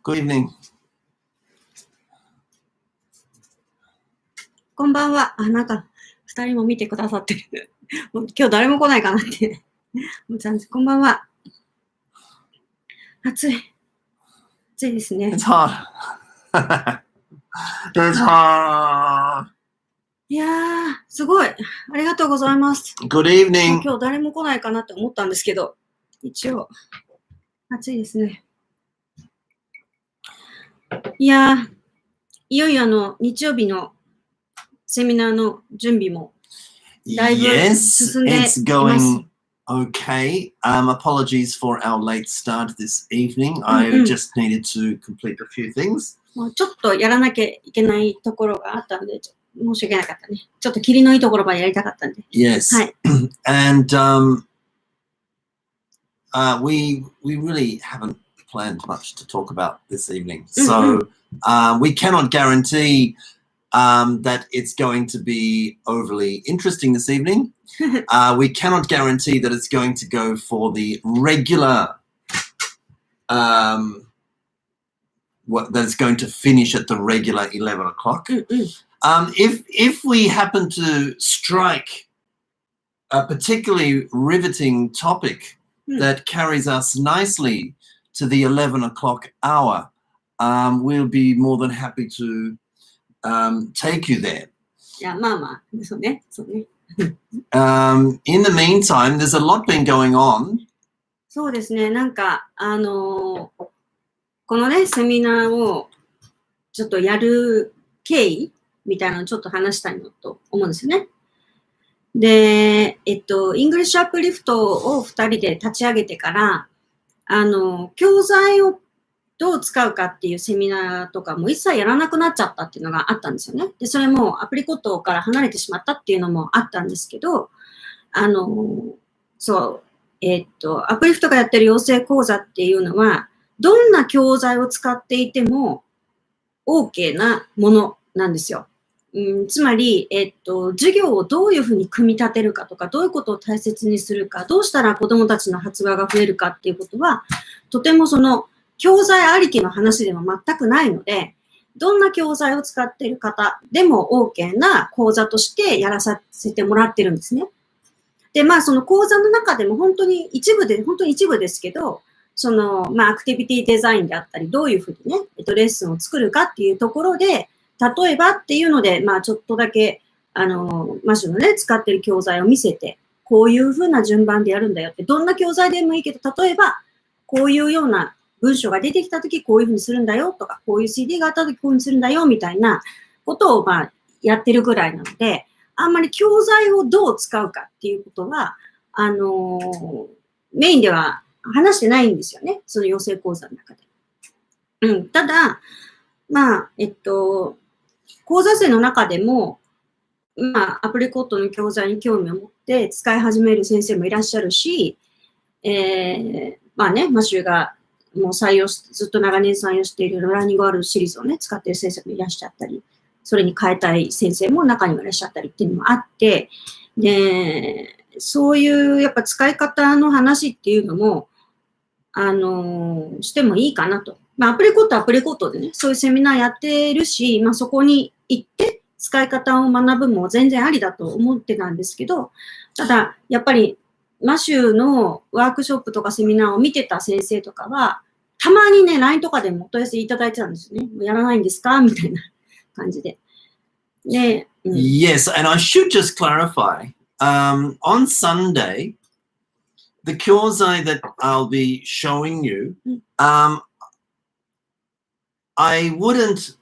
Good evening. こんばんは。なんか、二人も見てくださってる。もう今日誰も来ないかなって。こんばんは。暑い。暑いですね。It's hot. It's hot. いやー、すごい。ありがとうございます。Good evening. 今日誰も来ないかなって思ったんですけど、一応、暑いですね。いやー、いよいよ日曜日のセミナーの準備もだいぶ進んでいます。Yes, it's going okay. Apologies for our late start this evening. I just needed to complete a few things. もうちょっとやらなきゃいけないところがあったので、申し訳なかったね。ちょっと霧のいいところまでやりたかったんで。Yes. はい。And we really haven't planned much to talk about this evening. So we cannot guarantee that it's going to be overly interesting this evening. We cannot guarantee that it's going to go for the regular, that it's going to finish at the regular 11 o'clock. If we happen to strike a particularly riveting topic that carries us nicely to the 11 o'clock hour, we'll be more than happy to take you there. いや、まあまあ、そうね、そうね。In the meantime, there's a lot been going on. そうですね、なんか、このね、セミナーをちょっとやる経緯みたいなのをちょっと話したいなと思うんですよね。で、イングリッシュアップリフトを2人で立ち上げてから、教材をどう使うかっていうセミナーとかも一切やらなくなっちゃったっていうのがあったんですよね。で、それもアプリコットから離れてしまったっていうのもあったんですけど、そう、アプリフトがやってる養成講座っていうのは、どんな教材を使っていても OK なものなんですよ。つまり、授業をどういうふうに組み立てるかとか、どういうことを大切にするか、どうしたら子どもたちの発話が増えるかっていうことは、とてもその教材ありきの話でも全くないので、どんな教材を使っている方でも OK な講座としてやらさせてもらってるんですね。で、まあその講座の中でも本当に一部ですけど、その、まあアクティビティデザインであったり、どういうふうにね、レッスンを作るかっていうところで、例えばっていうので、まあちょっとだけ、マシュのね、使ってる教材を見せて、こういうふうな順番でやるんだよって、どんな教材でもいいけど、例えば、こういうような文章が出てきたとき、こういうふうにするんだよとか、こういう CD があったとき、こういうふうにするんだよみたいなことを、まあ、やってるぐらいなので、あんまり教材をどう使うかっていうことは、メインでは話してないんですよね。その養成講座の中で。ただ、まあ、講座生の中でも、まあ、アプリコットの教材に興味を持って使い始める先生もいらっしゃるし、まあね、マシューがもうずっと長年採用しているラーニングワールドシリーズをね、使っている先生もいらっしゃったり、それに変えたい先生も中にはいらっしゃったりっていうのもあって、で、そういうやっぱ使い方の話っていうのも、してもいいかなと。まあ、アプリコットでね、そういうセミナーやってるし、まあ、そこに行って使い方を学ぶも全然ありだと思ってたんですけど、ただ、やっぱり、マシューのワークショップとかセミナーを見てた先生とかは、たまにね、LINE とかでもお問い合わせいただいてたんですよね。やらないんですかみたいな感じで。で、Yes, and I should just clarify. On Sunday, the kyozai that I'll be showing you, I wouldn't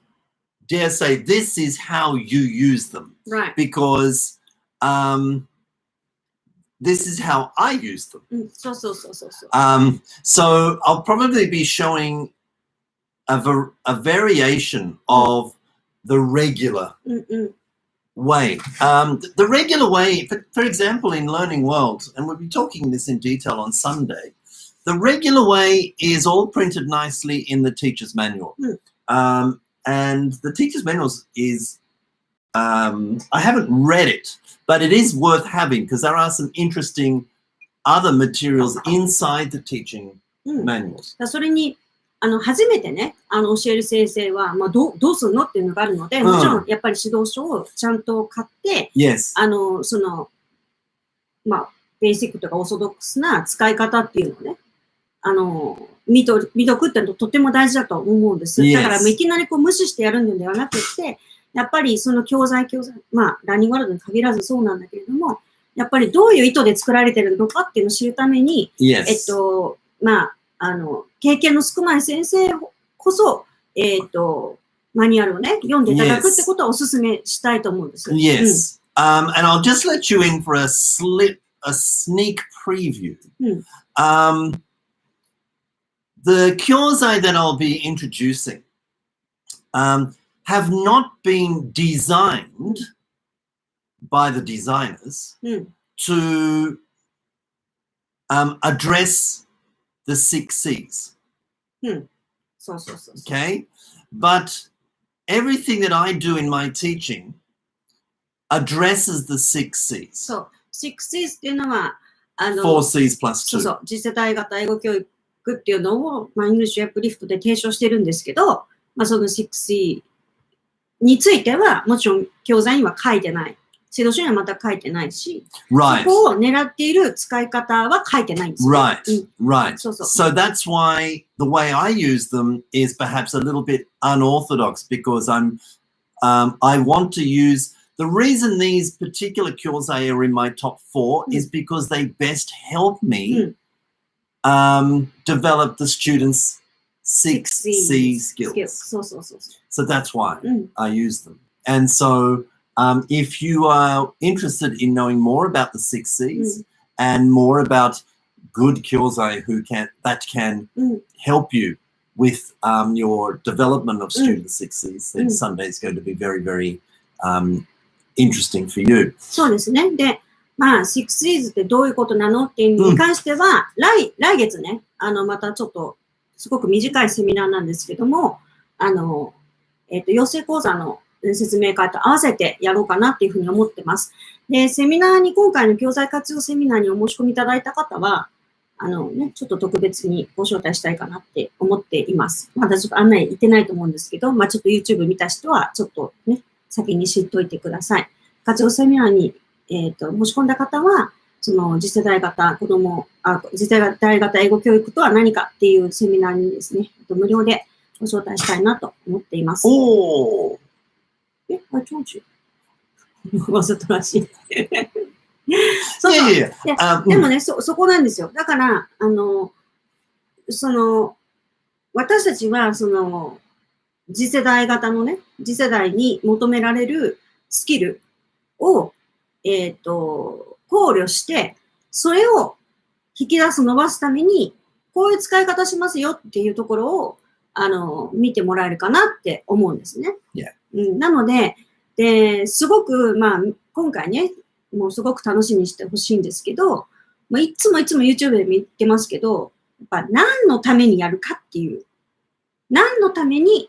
dare say this is how you use them. Right. Because this is how I use them. So I'll probably be showing a variation of the regular way. The regular way, for example, in Learning World, and we'll be talking this in detail on Sunday, the regular way is all printed nicely in the teacher's manual. And the teacher's manual is, I haven't read it, but it is worth having because there are some interesting other materials inside the teaching うん、 manuals. それに初めてね、教える先生は、まあ、どうするのっていうのがあるので、もちろんやっぱり指導書をちゃんと買って、Yes. まあ、ベーシックとかオーソドックスな使い方っていうのをね、見とくっていうのはとても大事だと思うんです。Yes. だから、いきなりこう無視してやるのではなくて、やっぱりその教材、まあ、ラーニングワールドに限らずそうなんだけれども、やっぱりどういう意図で作られているのかっていうのを知るために、Yes. まあ、経験の少ない先生こそ、マニュアルをね、読んでいただくってことはお勧めしたいと思うんです。Yes. And I'll just let you in for a sneak preview. The kyozai that I'll be introducing have not been designed by the designers to address the 6 C's. Okay? But everything that I do in my teaching addresses the 6 C's. そう、6 C's っていうのは、4 C's plus 2. そうそう、次世代型英語教育っていうのを、まあ、イングリッシュアップリフトで提唱してるんですけど、まあ、その6 C については、もちろん教材には書いてない。指導書にはまた書いてないし、Right. そこを狙っている使い方は書いてないんですよ。Right, right. そうそう。 So that's why the way I use them is perhaps a little bit unorthodox because I want to use the reason these particular kyozai are in my top 4 is because they best help me develop the students' 6 C skills. そうそうそう。 So that's why I use them. And so if you are interested in knowing more about the 6 C's and more about good kyozai that can help you with your development of student 6 C's, then Sunday is going to be very, very interesting for you. そうですね。で、まあ、6 C's ってどういうことなのっていうのに関しては、来月ね、またちょっと、すごく短いセミナーなんですけども、養成講座の説明会と合わせてやろうかなっていうふうに思ってます。で、今回の教材活用セミナーにお申し込みいただいた方は、ちょっと特別にご招待したいかなって思っています。まだちょっと案内いってないと思うんですけど、まあちょっと YouTube 見た人は、ちょっとね、先に知っといてください。活用セミナーに、申し込んだ方は、その次世代型次世代型英語教育とは何かっていうセミナーにですね、無料でご招待したいなと思っています。Oh. I told you. わざとらしい。そうそう。でもね、そこなんですよ。だから、私たちは、次世代型のね、次世代に求められるスキルを、考慮して、それを引き出す、伸ばすために、こういう使い方しますよっていうところを、見てもらえるかなって思うんですね。なので、すごく、まあ、今回ね、もうすごく楽しみにしてほしいんですけど、まあ、いつも YouTube で見てますけど、やっぱ何のためにやるかっていう、何のために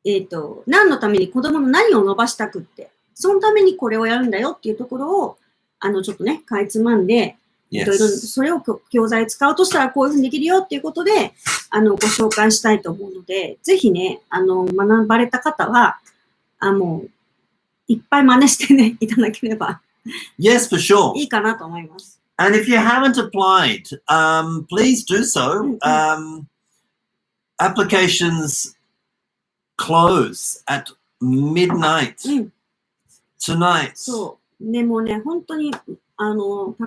子供の何を伸ばしたくって、そのためにこれをやるんだよっていうところを、ちょっとね、かいつまんで、それを教材使うとしたらこういうふうにできるよっていうことで、ご紹介したいと思うので、ぜひね、学ばれた方は、もう、いっぱい真似してね、いただければ。Yes, for sure. いいかなと思います。And if you haven't applied, please do so. Applications close at midnight tonight. そう。でもね、本当に、た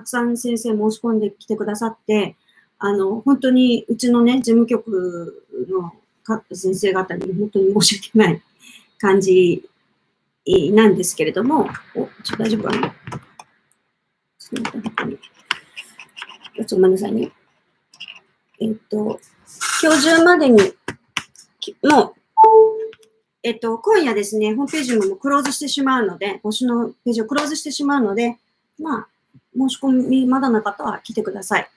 くさん先生申し込んできてくださって、本当にうちのね、事務局の先生方に本当に申し訳ない感じなんですけれども、大丈夫かな？ちょっとごめんなさいね。今日中までに、もう、今夜ですね、ホームページもクローズしてしまうので、募集のページをクローズしてしまうので、まあ、申し込みまだの方は来てください。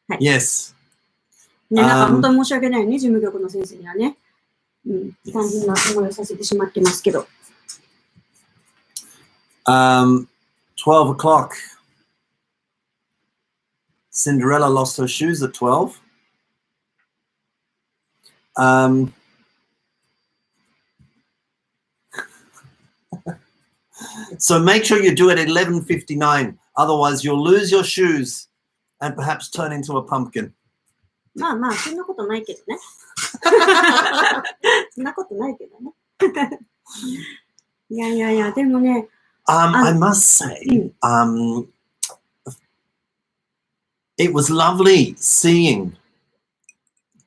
はい。Yes. ね、なんか本当に申し訳ないね、事務局の先生にはね。大変な思いをさせてしまってますけど。12 o'clock Cinderella lost her shoes at 12. So make sure you do it at 11:59. Otherwise, you'll lose your shoes and perhaps turn into a pumpkin. まあまあ、そんなことないけどね。そんなことないけどね。いやいやいや、でもね。I must say, it was lovely seeing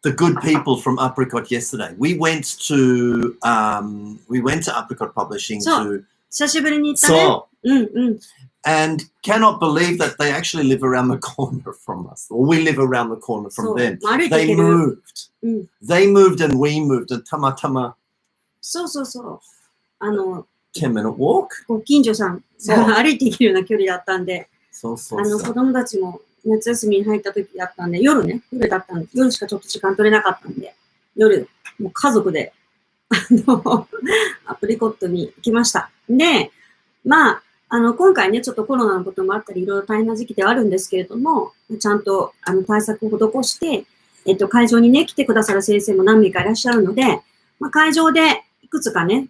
the good people from Apricot yesterday. We went to Apricot Publishing to 久しぶりに行ったね。and cannot believe that they actually live around the corner from us, or we live around the corner from them. They moved. They moved and we moved. And tamatama. そうそうそう。10-minute walk. ご近所さん、歩いていけるような距離だったんで、そうそうそう。子供たちも夏休みに入った時だったんで、夜だったんで、夜しかちょっと時間取れなかったんで、夜、もう家族で、アプリコットに行きました。で、まあ、今回ね、ちょっとコロナのこともあったり、いろいろ大変な時期ではあるんですけれども、ちゃんと対策を施して、会場にね、来てくださる先生も何名かいらっしゃるので、まあ、会場でいくつかね、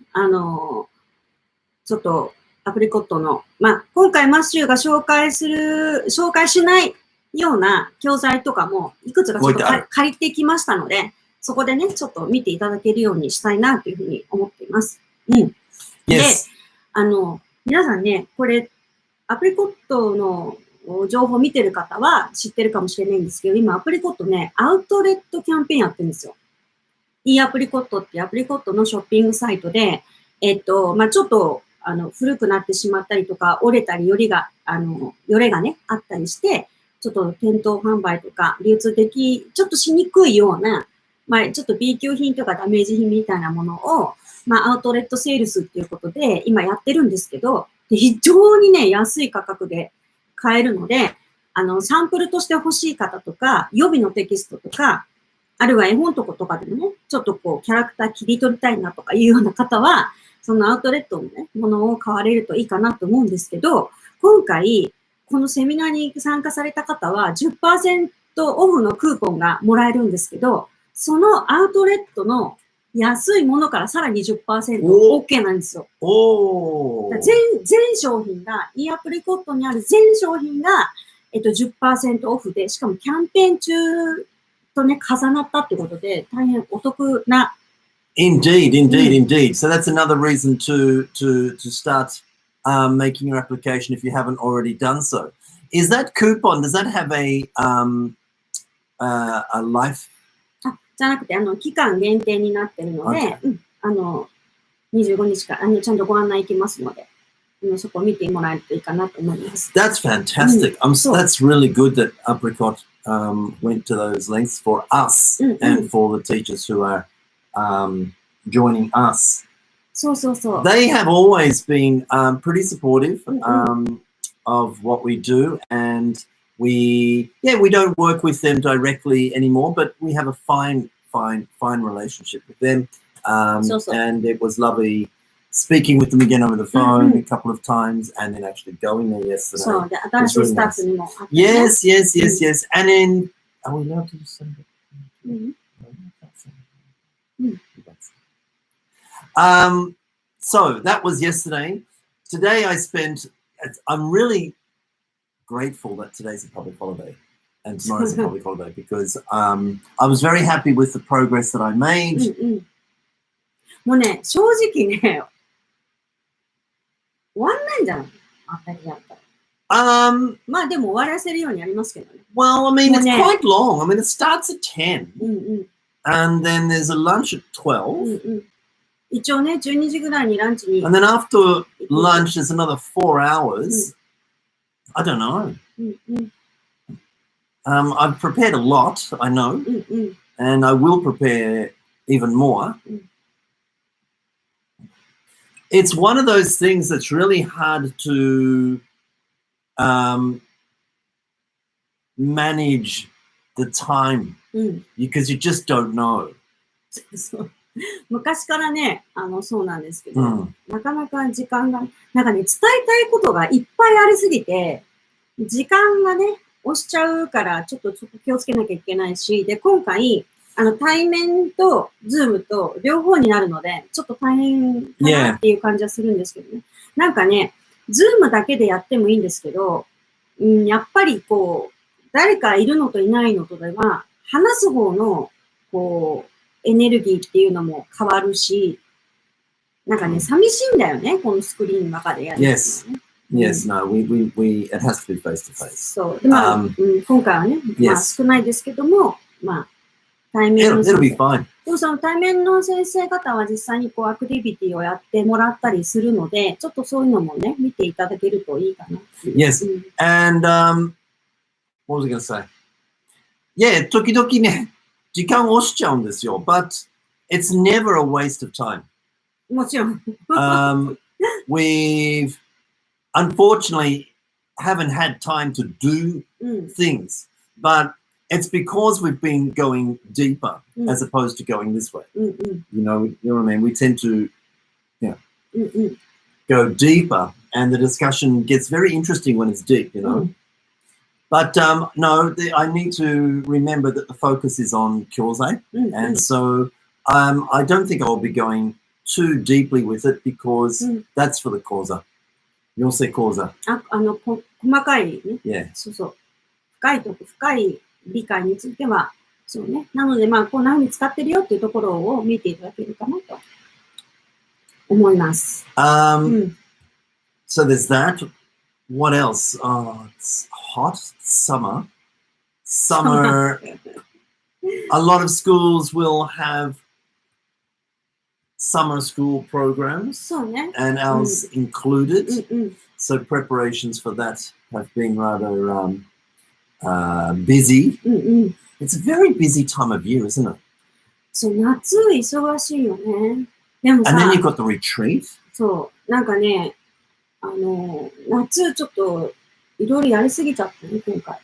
ちょっとアプリコットの、まあ、今回マッシュが紹介しないような教材とかも、いくつかちょっと借りてきましたので、そこでね、ちょっと見ていただけるようにしたいなというふうに思っています。で、皆さんね、これ、アプリコットの情報を見てる方は知ってるかもしれないんですけど、今アプリコットね、アウトレットキャンペーンやってるんですよ。いアプリコットっていうアプリコットのショッピングサイトで、まあ、ちょっと、古くなってしまったりとか、折れたり、よれがね、あったりして、ちょっと店頭販売とか、流通ちょっとしにくいような、まあ、ちょっと B 級品とかダメージ品みたいなものを、まあ、アウトレットセールスっていうことで、今やってるんですけど、非常にね、安い価格で買えるので、サンプルとして欲しい方とか、予備のテキストとか、あるいは絵本とかでもね、ちょっとこう、キャラクター切り取りたいなとかいうような方は、そのアウトレットのね、ものを買われるといいかなと思うんですけど、今回、このセミナーに参加された方は 10% オフのクーポンがもらえるんですけど、そのアウトレットの安いものからさらに 10%OK なんですよ。全商品が、e アプリコットにある全商品が、10% オフで、しかもキャンペーン中とね、重なったってことで、大変お得な。Indeed. So that's another reason to start making your application if you haven't already done so. Is that coupon, does that have a life? じゃなくて、期間限定になってるので、25日から、ちゃんとご案内いきますので、そこを見てもらえるといいかなと思います。That's fantastic. That's really good that Apricot went to those lengths for us and for the teachers who are joining us. So. They have always been pretty supportive of what we do, and we don't work with them directly anymore, but we have a fine relationship with them. And it was lovely speaking with them again over the phone a couple of times, and then actually going there yesterday. So the advanced staff anymore. Yes. And then, are we allowed to say that? So that was yesterday. Today I'm really grateful that today's a public holiday and tomorrow's a public holiday because I was very happy with the progress that I made. もうね、正直ね、終わんないんじゃない？当たりだったら。まあでも終わらせるようにやりますけどね。Well, I mean, it's quite long. I mean, it starts at 10. And then there's a lunch at 12. 一応ね、12時ぐらいにランチに。And then after lunch, there's another 4 hours. I don't know. I've prepared a lot, I know. And I will prepare even more. It's one of those things that's really hard to manage the time because you just don't know. 昔からね、そうなんですけど、なかなか時間が、なんかね、伝えたいことがいっぱいありすぎて、時間がね、押しちゃうから、ちょっと気をつけなきゃいけないし、で、今回、対面と、ズームと両方になるので、ちょっと大変かなっていう感じはするんですけどね。なんかね、ズームだけでやってもいいんですけど、やっぱりこう、誰かいるのといないのとでは、話す方の、こう、エネルギーっていうのも変わるし、なんかね、寂しいんだよね、このスクリーンの中でやる、ね。Yes, no, it has to be face to face. そう。で、まあ、今回はね、まあ少ないですけども、まあ、対面の It'll be fine. でもその対面の先生方は実際にこうアクティビティをやってもらったりするので、ちょっとそういうのもね、見ていただけるといいかな。Yes, and what was I going to say? Yeah, 時々ね、時間を押しちゃうんですよ。But it's never a waste of time. もちろん。We've unfortunately haven't had time to do things, but it's because we've been going deeper as opposed to going this way. You know what I mean? We tend to go deeper, and the discussion gets very interesting when it's deep, you know. But no, I need to remember that the focus is on Kyosei, and so I don't think I'll be going too deeply with it because that's for the Kosa. Yosei Kosa. 細かいね。Yeah. そうそう。深い理解については、そうね。なので、まあ、こんな風に使ってるよっていうところを見ていただけるかなと思います。So there's that. What else? Oh, it's hot. Summer. A lot of schools will have summer school programs, そうね。 and ours included. So preparations for that have been rather busy. It's a very busy time of year, isn't it? そう、夏忙しいよね。でもさ、 And then you've got the retreat. そう、なんかね、夏ちょっといろいろやりすぎちゃったね、今回。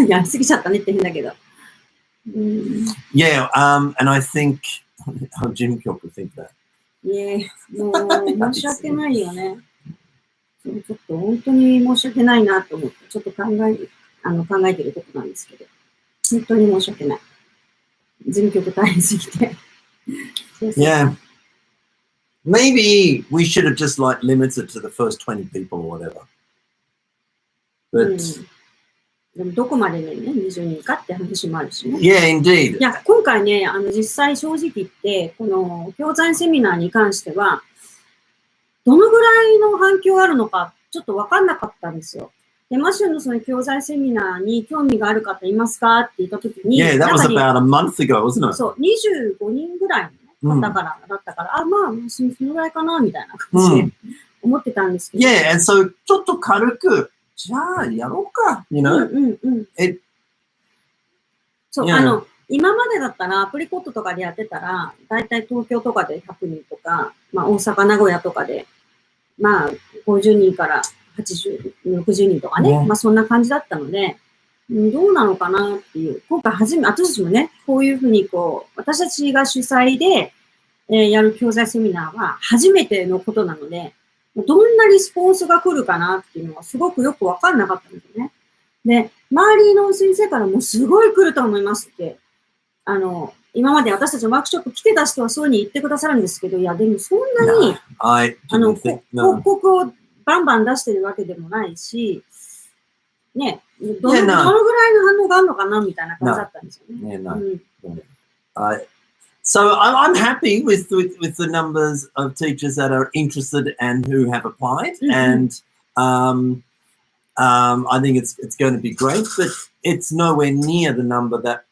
やりすぎちゃったねって変だけど。Yeah, and I think Jim Kyoku would think that. もう申し訳ないよね。ちょっと本当に申し訳ないなと思って、ちょっと考えてることなんですけど、本当に申し訳ない。事務局大変すぎて。Yeah. Maybe we should have just like limited to the first 20 people or whatever. But でもどこまでね、20人かって話もあるしね。Yeah, indeed. いや、今回ね、実際正直言って、この教材セミナーに関しては、どのぐらいの反響があるのか、ちょっと分かんなかったんですよ。で、マシューのその教材セミナーに興味がある方いますかって言ったときに、Yeah, that was about a month ago, wasn't it? そう、25人ぐらいの方からだったから、まあ、そのぐらいかな、みたいな感じで思ってたんですけど。Yeah, and so ちょっと軽く、じゃあやろうか、you know? そう、今までだったらアプリコットとかでやってたら、だいたい東京とかで100人とか、まあ大阪、名古屋とかで、まあ50人から80、60人とかね、まあそんな感じだったので、どうなのかなっていう、今回私たちもね、こういうふうに私たちが主催で、やる教材セミナーは初めてのことなので、どんなリスポンスが来るかなっていうのはすごくよくわかんなかったんですよね。で、周りの先生からもすごい来ると思いますって、今まで私たちのワークショップ来てた人はそういうふうに言ってくださるんですけど、いや、でもそんなに、広告をバンバン出してるわけでもないし、ね、どのぐらいの反応があるのかなみたいな感じだったんですよね。So I'm happy with the numbers of teachers that are interested and who have applied, and I think it's going to be great, but it's nowhere near the number that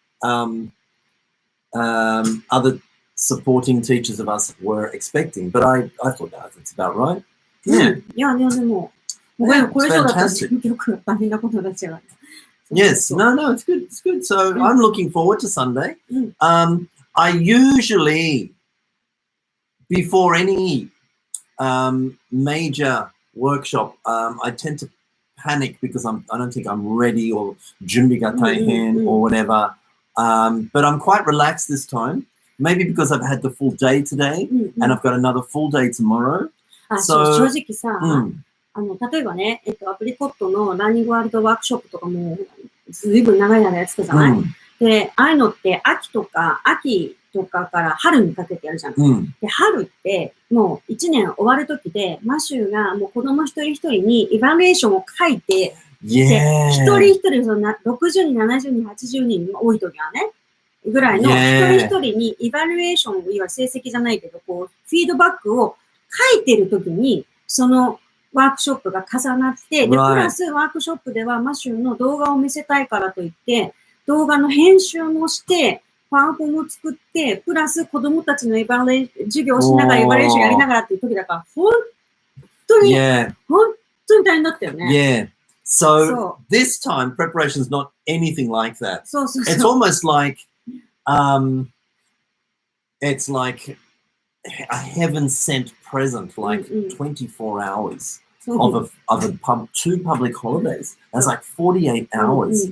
other supporting teachers of us were expecting. But I thought that's about right. Yeah. いや、でも、これ以上だったら事務局が大変なことになっちゃう。Yes, no, it's good. It's good. So I'm looking forward to Sunday. I usually, before any major workshop, I tend to panic because I don't think I'm ready or junbi ga taihen or whatever. But I'm quite relaxed this time. Maybe because I've had the full day today and I've got another full day tomorrow. 正直さ、例えばね、アプリコットのラーニングワールドワークショップとかもずいぶん長い間やってたじゃない、で、ああいうのって秋とかから春にかけてやるじゃん。で、春ってもう1年終わる時で、マシューがもう子供一人一人にイバリエーションを書いて、で、一人一人その60人、70人、80人多い時はね、ぐらいの一人一人にイバリエーション、いわゆる成績じゃないけど、こう、フィードバックを書いてる時に、そのワークショップが重なって、で、プラスワークショップではマシューの動画を見せたいからといって、動画の編集もして、パワーポも作って、プラス子供たちの授業をしながらイバリエーションやりながらっていう時だから、本当に大変だったよね。So this time preparation is not anything like that. It's almost like it's like a heaven sent present, like 24 hours of two public holidays. That's like 48 hours,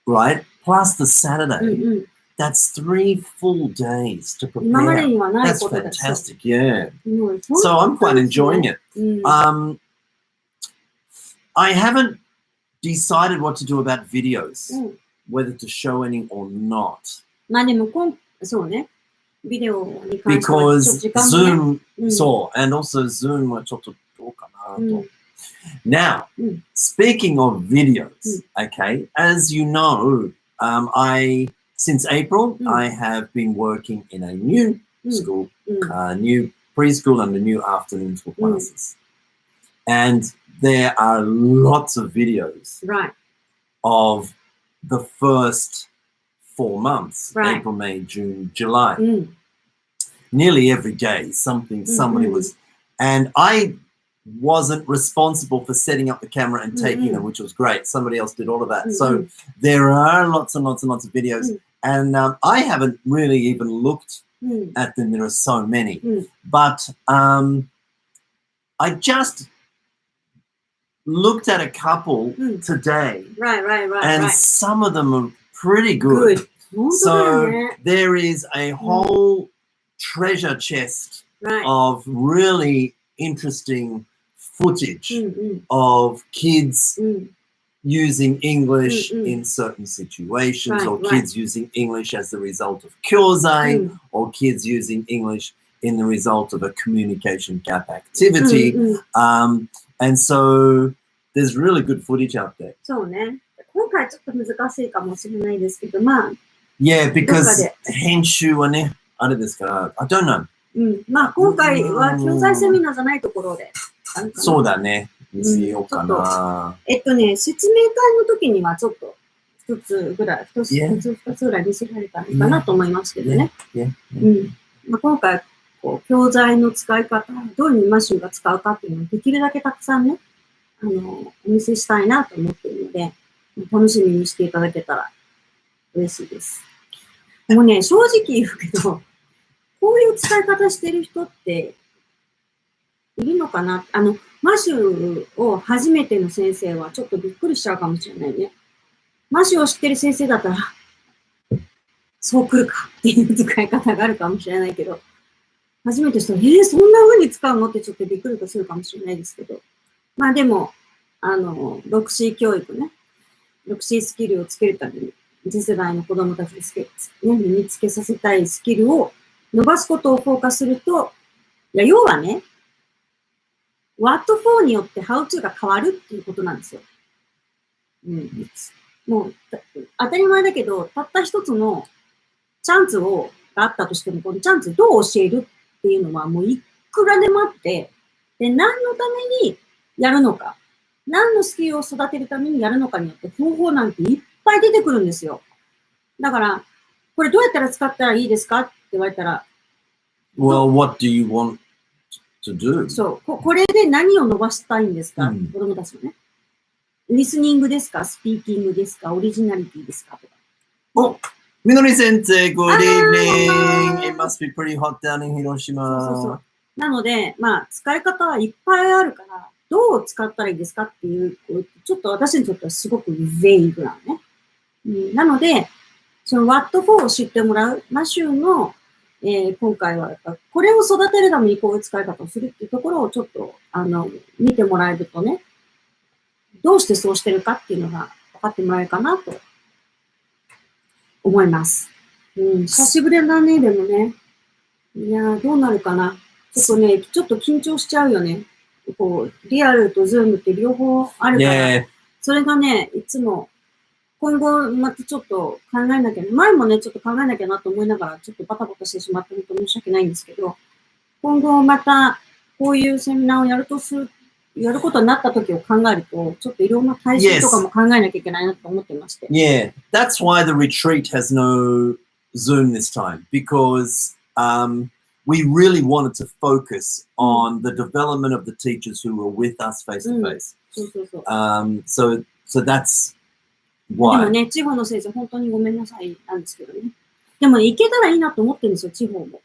right? Plus the Saturday. That's 3 full days to prepare. That's fantastic, yeah. So I'm quite enjoying it. I haven't decided what to do about videos, whether to show any or not. まあでもそうね。ビデオに関しては Because Zoom, and also Zoom はちょっとどうかなと。Now, speaking of videos, okay, as you know, since April, I have been working in a new school, new preschool and the new afternoon school classes. And there are lots of videos of the first 4 months, April, May, June, July. Nearly every day, somebody was, and I wasn't responsible for setting up the camera and taking them, which was great. Somebody else did all of that. So there are lots and lots and lots of videos, and I haven't really even looked at them. There are so many, but I just looked at a couple today, and some of them are pretty good. So there is a whole treasure chest of really interesting footage of kids using English in certain situations, or kids using English as the result of kyōzai, or kids using English in the result of a communication gap activity. And so there's really good footage out there. そうね。今回ちょっと難しいかもしれないですけど、まあ。Yeah, because 編集はね、あれですから、I don't know. まあ今回は教材セミナーじゃないところで。そうだね。見せようかな。説明会の時にはちょっと2つぐらい見せられたのかなと思いますけどね。まあ、今回こう、教材の使い方、どういうふうにマシューが使うかっていうのをできるだけたくさんね、お見せしたいなと思っているので、楽しみにしていただけたら嬉しいです。もうね、正直言うけど、こういう使い方してる人っているのかな？マシューを初めての先生はちょっとびっくりしちゃうかもしれないね。マシューを知ってる先生だったら、そう来るかっていう使い方があるかもしれないけど、初めてしたら、そんな風に使うのってちょっとびっくりとするかもしれないですけど、まあでも、6C 教育ね、6C スキルをつけるために、次世代の子供たちに身につけさせたいスキルを伸ばすことをフォーカスすると、要はね、What for によって How to が変わるっていうことなんですよ。もう、当たり前だけど、たった一つのチャンスがあったとしても、このチャンスどう教えるっていうのはもういくらでもあって、で、何のためにやるのか、何のスキルを育てるためにやるのかによって方法なんていっぱい出てくるんですよ。だから、これどうやったら使ったらいいですかって言われたら、Well, what do you want to do? そう、これで何を伸ばしたいんですか、子供たちのね。リスニングですか、スピーキングですか、オリジナリティですかとか。お、みのり先生、Good evening! It must be pretty hot down in Hiroshima. そう。なので、まあ、使い方はいっぱいあるから、どう使ったらいいですかっていう、ちょっと私にとってはすごくベイグなのね。なので、その What for を知ってもらう、マシューの、今回はこれを育てるためにこういう使い方をするっていうところをちょっと見てもらえるとね、どうしてそうしてるかっていうのが分かってもらえるかなと思います。久しぶりだね、でもね。いやー、どうなるかな。ちょっと緊張しちゃうよね。こう、リアルとズームって両方あるから、それがね、いつも、今後またちょっと考えなきゃ、前もね、ちょっと考えなきゃなと思いながら、ちょっとバタバタしてしまって、本当申し訳ないんですけど、今後また、こういうセミナーをやることになった時を考えると、ちょっといろんな対象とかも考えなきゃいけないなと思ってまして。Yeah, that's why the retreat has no Zoom this time, because we really wanted to focus on the development of the teachers who were with us face to face. So that's why. でもね、地方の先生、本当にごめんなさいなんですけどね。でも、ね、行けたらいいなと思ってるんですよ、地方も。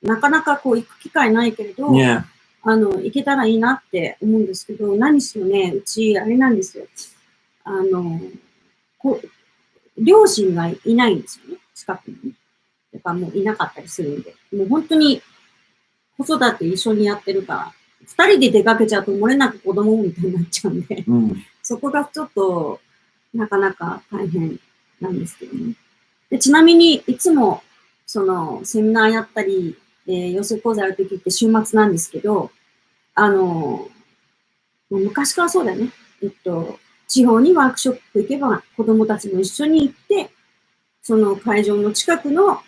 なかなかこう行く機会ないけれど、行けたらいいなって思うんですけど、何しろね、うち、あれなんですよ。両親がいないんですよね、近くにね。だからもういなかったりするんで。もう本当に子育て一緒にやってるから、二人で出かけちゃうと漏れなく子供みたいになっちゃうんで、そこがちょっとなかなか大変なんですけどね。でちなみに、いつもそのセミナーやったり、養成講座やるときって週末なんですけど、昔からそうだよね。地方にワークショップ行けば子供たちも一緒に行って、その会場の近くの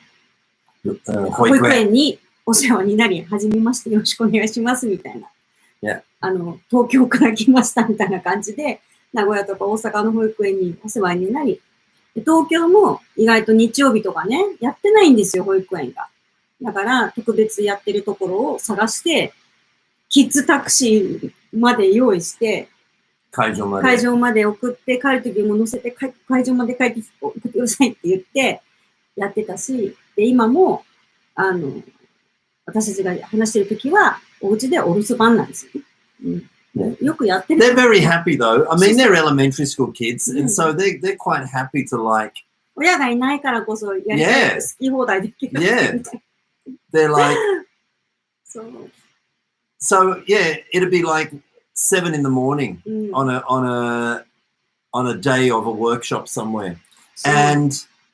保育園にお世話になり、はじめましてよろしくお願いしますみたいな。東京から来ましたみたいな感じで、名古屋とか大阪の保育園にお世話になり、東京も意外と日曜日とかね、やってないんですよ、保育園が。だから、特別やってるところを探して、キッズタクシーまで用意して、会場まで送って、帰るときも乗せて、会場まで帰って送ってくださいって言って、やってたし、で、今も、私たちが話してるときは、お家でお留守番なんですよね。よくやってる。They're very happy though. I mean, they're elementary school kids, and so they're quite happy to like. 親がいないからこそやりたい好き放題できる。Yeah. They're like. So yeah, it'd be like 7 in the morning on a day of a workshop somewhere, and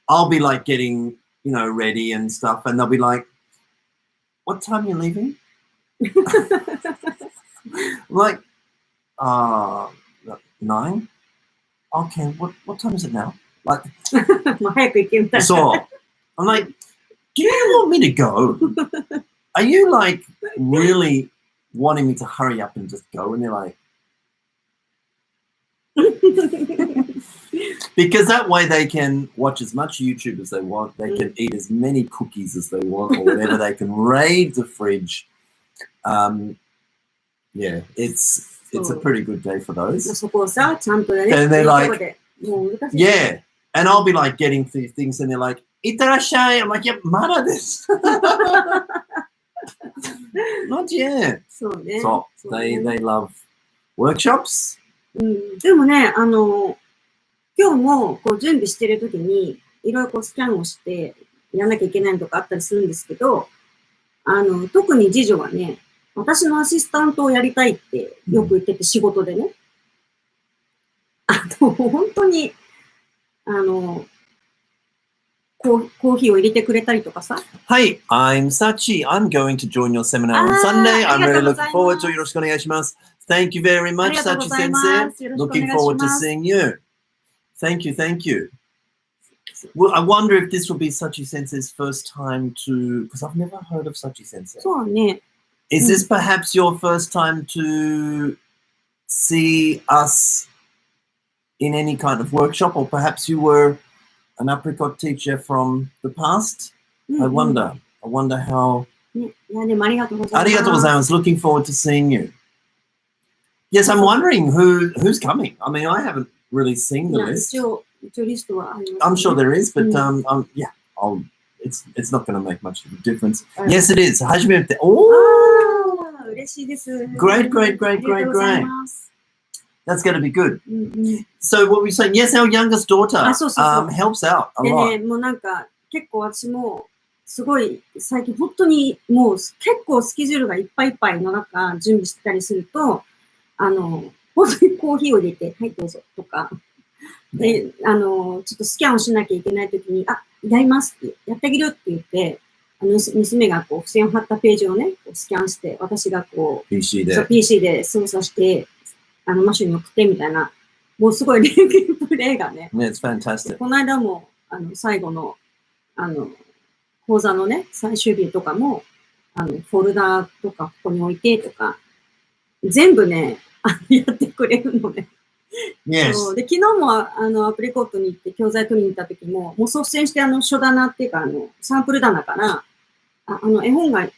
I'll be like getting ready and stuff, and they'll be like, "What time are you leaving?" Like, 9. Okay, what time is it now? Like, so I'm like, do you want me to go? Are you like really wanting me to hurry up and just go? And they're like, because that way they can watch as much YouTube as they want. They can eat as many cookies as they want or whatever. They can raid the fridge. Yeah, it's a pretty good day for those. And they're like, yeah. And I'll be like getting through things and they're like, Itarashai. I'm like, yeah, mada desu. Not yet. So they love workshops. でもね、今日もこう準備してるときに、いろいろこうスキャンをしてやらなきゃいけないのとかあったりするんですけど、特に次女はね、私のアシスタントをやりたいってよく言ってて、仕事でね。本当に、コーヒーを入れてくれたりとかさ。Hi, I'm Sachi. I'm going to join your seminar on Sunday. I'm really looking forward to it. よろしくお願いします。Thank you very much, Sachi Sensei. Looking forward to seeing you. Thank you, thank you. Well, I wonder if this will be Sachi Sensei's first time to, because I've never heard of Sachi Sensei. そうね。Is this perhaps your first time to see us in any kind of workshop, or perhaps you were an apricot teacher from the past? I wonder how. いや、でもありがとうございます。ありがとうございます。Looking forward to seeing you. Yes, I'm wondering who's coming. I mean, I haven't really seen the list. 一応リストはあります、ね。I'm sure there is, but yeah, it's not going to make much of a difference. Yes, it is. 初めて。嬉しいです。Great. That's going to be good. So what were you saying? Yes, our youngest daughter helps out a lot. でね、もうなんか結構私もすごい最近本当にもう結構スケジュールがいっぱいいっぱいの中準備してたりすると、本当にコーヒーを入れて、はいどうぞとか、で、ちょっとスキャンをしなきゃいけないときに、あ、やりますって、やってあげるって言って、娘がこう、付箋を貼ったページをね、こうスキャンして、私がこう、PC で。そう PC で操作して、マシュに送ってみたいな、もうすごい連携プレイがね。Yeah, it's fantastic. この間も、最後の、講座のね、最終日とかも、フォルダとかここに置いてとか、全部ね、やってくれるのね。Yes. そうで、昨日もアプリコットに行って教材取りに行った時も、もう率先して書棚っていうかサンプル棚から、絵本を借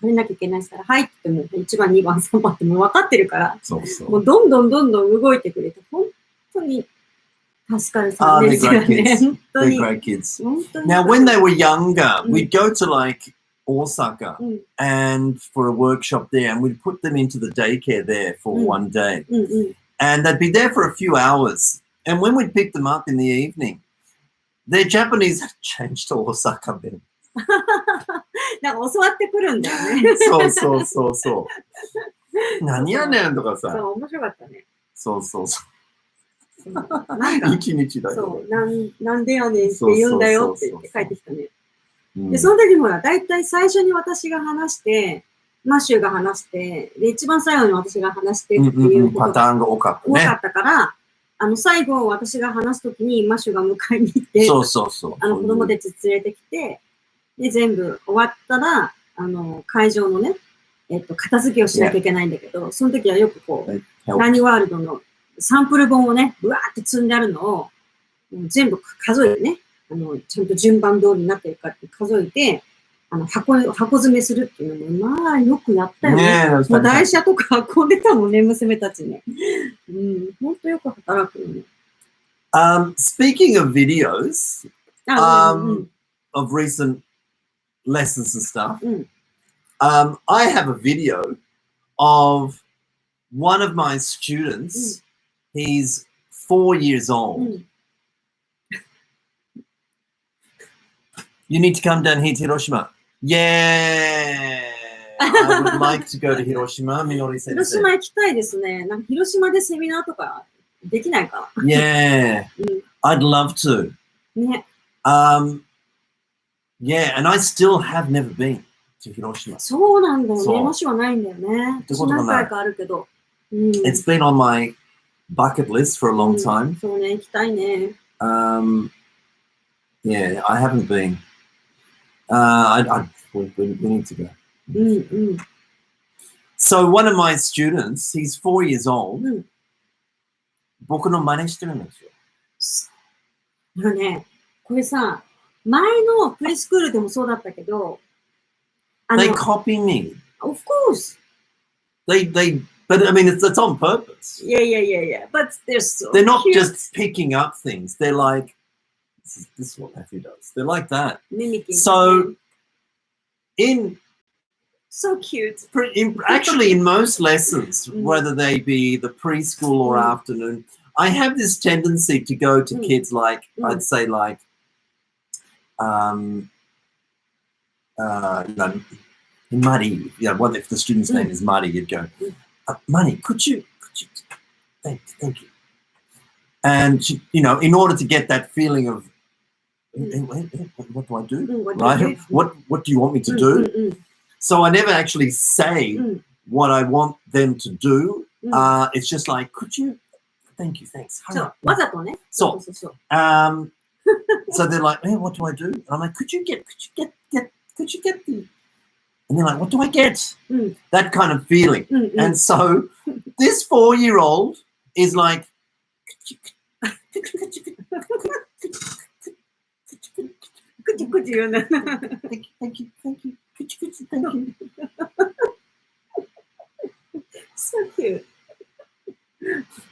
りなきゃいけないですから、はいって言っても1番、2番、3番ってもう分かってるから、そうそう。もうどんどん動いてくれて、本当に助かるさんですよね。本当に。They're great kids. 本当に Now, when they were younger, we'd go to like Osaka and for a workshop there, and we'd put them into the daycare there for one day. And they'd be there for a few hours. And when we'd pick them up in the evening, their Japanese had changed to Osaka then. なんか教わってくるんだよね。そう。何やねんとかさ。そう、面白かったね。そう。なんか一日だよ。そう、なんでやねんって言うんだよって言って帰ってきたね。で、その時もだいたい最初に私が話して、マッシュが話して、で、一番最後に私が話してっていうパターンが多かったね。多かったから、最後私が話すときにマッシュが迎えに行って、そう。子供たち連れてきて、で、全部終わったら、会場のね、片付けをしなきゃいけないんだけど、その時はよくこう、ラニワールドのサンプル本をね、ぶわーって積んであるのを、全部数えてね、ちゃんと順番通りになってるかって数えて、箱詰めするっていうのも、まあ、よくやったよね。もう台車とか運んでたもんね、娘たちね。ほんとよく働くよね。Speaking of videos, of recent lessons and stuff, I have a video of one of my students. He's 4 years old. You need to come down here to Hiroshima. Yeah, I would like to go to Hiroshima. Minori sensei. 広島行きたいですね。なんか広島でセミナーとかできないかな。Yeah, I'd love to. ね。Yeah, and I still have never been to Hiroshima. そうなんだよね。もしはないんだよね。何回かあるけど。It's been on my bucket list for a long time. そうね、行きたいね。Yeah, I haven't been. We need to go. So one of my students, he's 4 years old. 僕の真似してるんですよ。ね、これさ、前のプリスクールでもそうだったけど、They copy me. Of course. But I mean, it's on purpose. Yeah. But they're not just picking up things. They're like, this is what Matthew does. They're like that. Mimicking. So cute. Actually, in most lessons, whether they be the preschool or afternoon, I have this tendency to go to kids like, I'd say like, Muddy, if the student's name is Muddy, you'd go, Muddy, could you, thank you. And, in order to get that feeling of, what do I do? Right? What do you want me to do? So I never actually say what I want them to do. It's just like, could you, thank you, thanks. So, わざとね。So they're like, hey, what do I do? And I'm like, could you get the, and they're like, what do I get? That kind of feeling. And so this 4-year-old is like, could you, thank you. So cute.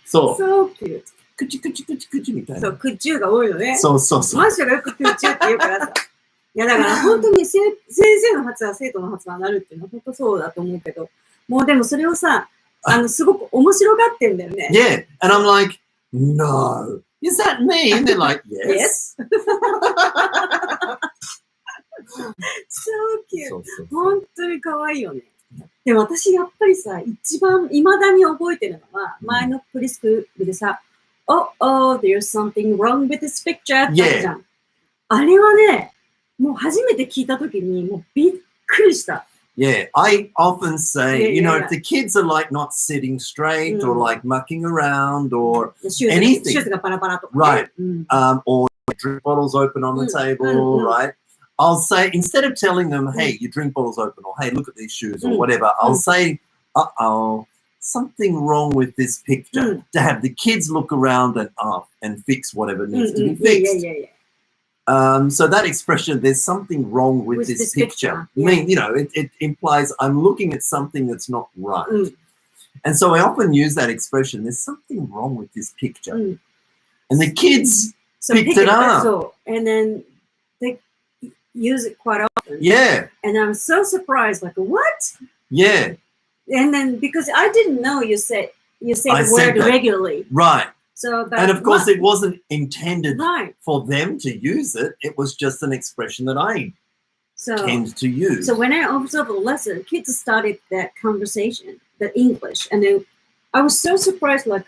So cute. 口みたいな。そう、クッチューが多いのね。そう。マッシュがよくクッチューって言うからさ。いや、だから本当に先生の発話、生徒の発話になるっていうのは本当そうだと思うけど、もうでもそれをさ、すごく面白がってんだよね。Yeah, and I'm like, no, is that me? And they're like, yes. So cute. 本当に可愛いよね。でも私やっぱりさ、一番未だに覚えてるのは、前のプリスクールでさ、oh, there's something wrong with this picture. Yeah. あれはね、もう初めて聞いたときに、もうびっくりした。Yeah, I often say, Yeah, you know, yeah, if the kids are like not sitting straight or Mm. like mucking around or シューズ anything. シューズがバラバラとか、Right. ね。うん or drink bottles open on the table, right? I'll say, instead of telling them, hey, your drink bottle's open, or hey, look at these shoes, or whatever, I'll say, uh-oh, something wrong with this picture. To have the kids look around and fix whatever needs to be fixed. So that expression, there's something wrong with this picture. I mean, you know, it implies I'm looking at something that's not right. And so I often use that expression, there's something wrong with this picture. And the kids picked it up. So, and then they use it quite often. Yeah. And I'm so surprised, like, what? Yeah. And then, because I didn't know you say I the word said that. regularly. Right. So, but and of course, it wasn't intended right. for them to use it. It was just an expression that I tend to use. So when I observed a lesson, kids started that conversation, the English, and then I was so surprised, like,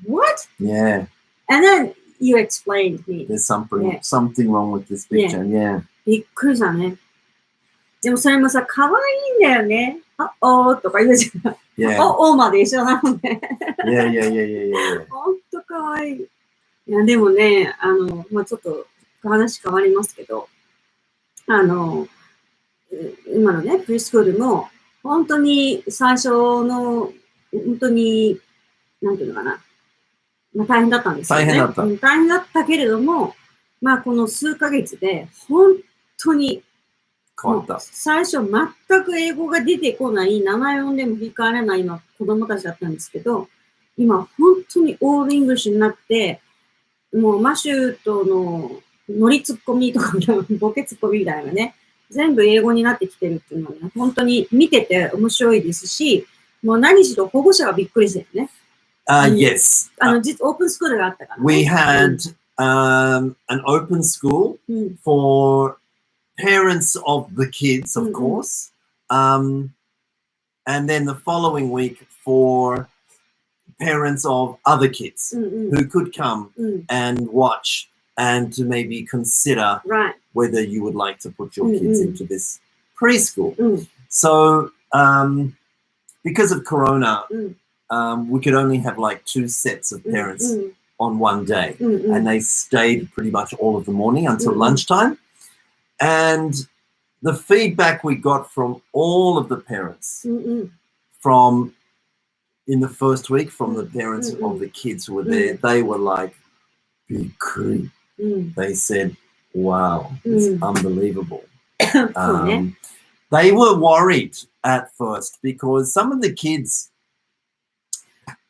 what? Yeah. And then you explained me. There's something wrong with this picture. Yeah. びっくりしたね。でもそれもさ、可愛いんだよね。おーとか言うじゃん。Yeah. おーまで一緒なのね。Yeah. ほんと可愛い。いや、でもね、まあちょっと話変わりますけど、今のね、プリスクールも、本当に最初の、本当に、なんていうのかな、まあ大変だったんですよね。大変だったけれども、まあこの数ヶ月で、本当に、変わった。最初全く英語が出てこない、74でも振り返れない今子供たちだったんですけど、今本当にオールイングリッシュになって、もうマシューとのノリツッコミとかボケツッコミみたいなね、全部英語になってきてるっていうのはね、本当に見てて面白いですし、もう何しろ保護者がびっくりしてるね。Yes. 実オープンスクールがあったから、ね。We had an open school for parents of the kids, of course. And then the following week for parents of other kids who could come and watch and to maybe consider whether you would like to put your kids into this preschool. So because of Corona, we could only have like 2 sets of parents on one day. And they stayed pretty much all of the morning until lunchtime. And the feedback we got from all of the parents from in the first week, from the parents of the kids who were there, they were like, "Bikuri." They said, "Wow, it's unbelievable." They were worried at first because some of the kids,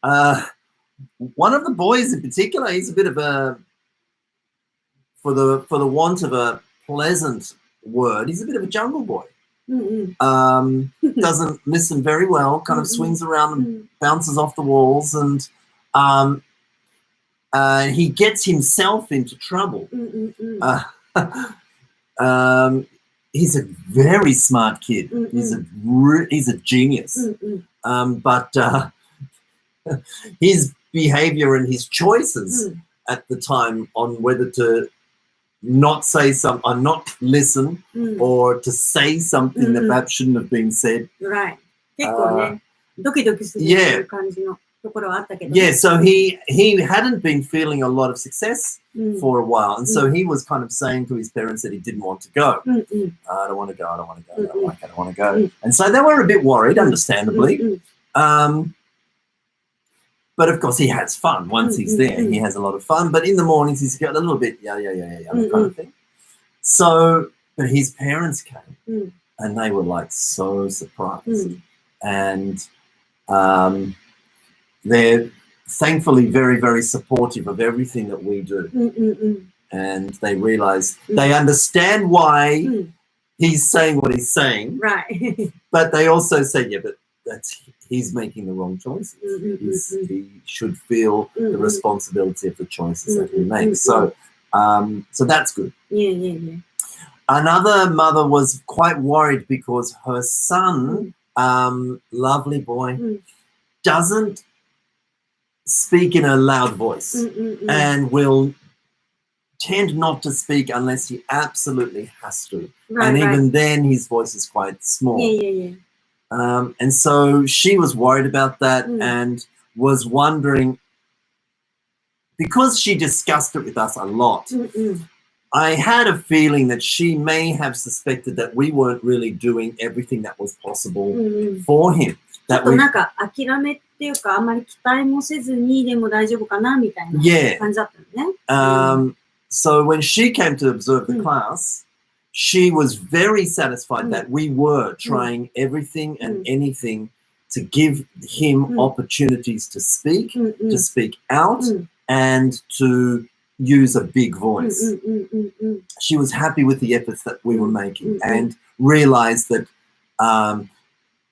one of the boys in particular, he's a bit of a, for the want of a pleasant word, he's a bit of a jungle boy. Doesn't listen very well, kind of swings around and bounces off the walls, and he gets himself into trouble. He's a very smart kid. He's a genius. But his behavior and his choices at the time on whether to not say something, not listen, or to say something that perhaps shouldn't have been said. Right. 結構ね、ドキドキする感じのところはあったけど。Yeah, so he hadn't been feeling a lot of success for a while, and so he was kind of saying to his parents that he didn't want to go. I don't want to go. I don't want to go. I don't want to go. And so they were a bit worried, understandably. But of course, he has fun once he's there. He has a lot of fun. But in the mornings, he's got a little bit, kind of thing. So, but his parents came, and they were like so surprised. And they're thankfully very, very supportive of everything that we do. And they realize, they understand why he's saying what he's saying. Right. But they also say, yeah, but he's making the wrong choices. He should feel the responsibility of the choices that he makes. So that's good. Yeah. Another mother was quite worried because her son, lovely boy, doesn't speak in a loud voice and will tend not to speak unless he absolutely has to. And even then his voice is quite small. And so she was worried about that and was wondering, because she discussed it with us a lot, I had a feeling that she may have suspected that we weren't really doing everything that was possible for him. ちょっとなんか諦めっていうか、あんまり期待もせずにでも大丈夫かなみたいな感じだったのね。So when she came to observe the class, she was very satisfied that we were trying everything and anything to give him opportunities to speak out, and to use a big voice. She was happy with the efforts that we were making and realized that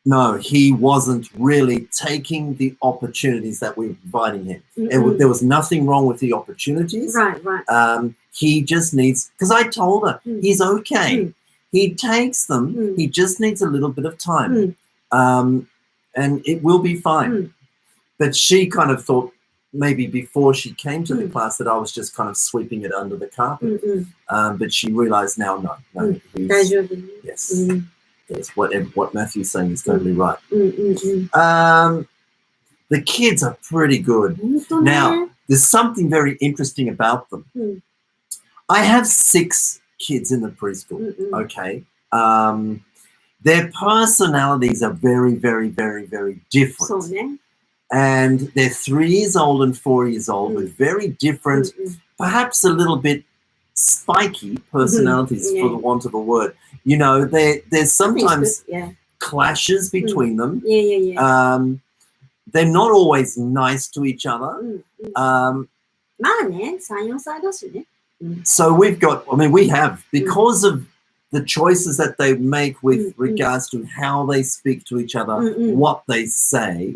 no, he wasn't really taking the opportunities that we were providing him. There was nothing wrong with the opportunities. He just needs, because I told her, he's okay. He takes them. He just needs a little bit of time. And it will be fine. But she kind of thought, maybe before she came to the class, that I was just kind of sweeping it under the carpet. But she realized now, no, yes. Yes, what Matthew's saying is totally right. The kids are pretty good. Now, there's something very interesting about them. I have 6 kids in the preschool, okay? Their personalities are very, very, very, very different. And they're 3 years old and 4 years old with very different, perhaps a little bit spiky personalities, for the want of a word. You know, there's sometimes clashes between them. They're not always nice to each other. So we've got, I mean, we have, because of the choices that they make with regards to how they speak to each other, what they say,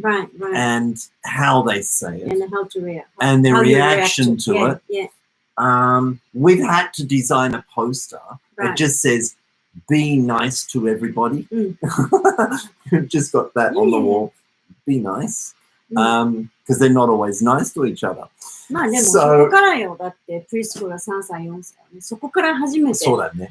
and how they say it, and how to react, and their reaction to it. We've had to design a poster that just says, be nice to everybody. We've just got that on the wall. Be nice. Because they're not always nice to each other. まあでもそこからよ、だってプリスクールが3歳、4歳、ね、そこから初めて、そうだね。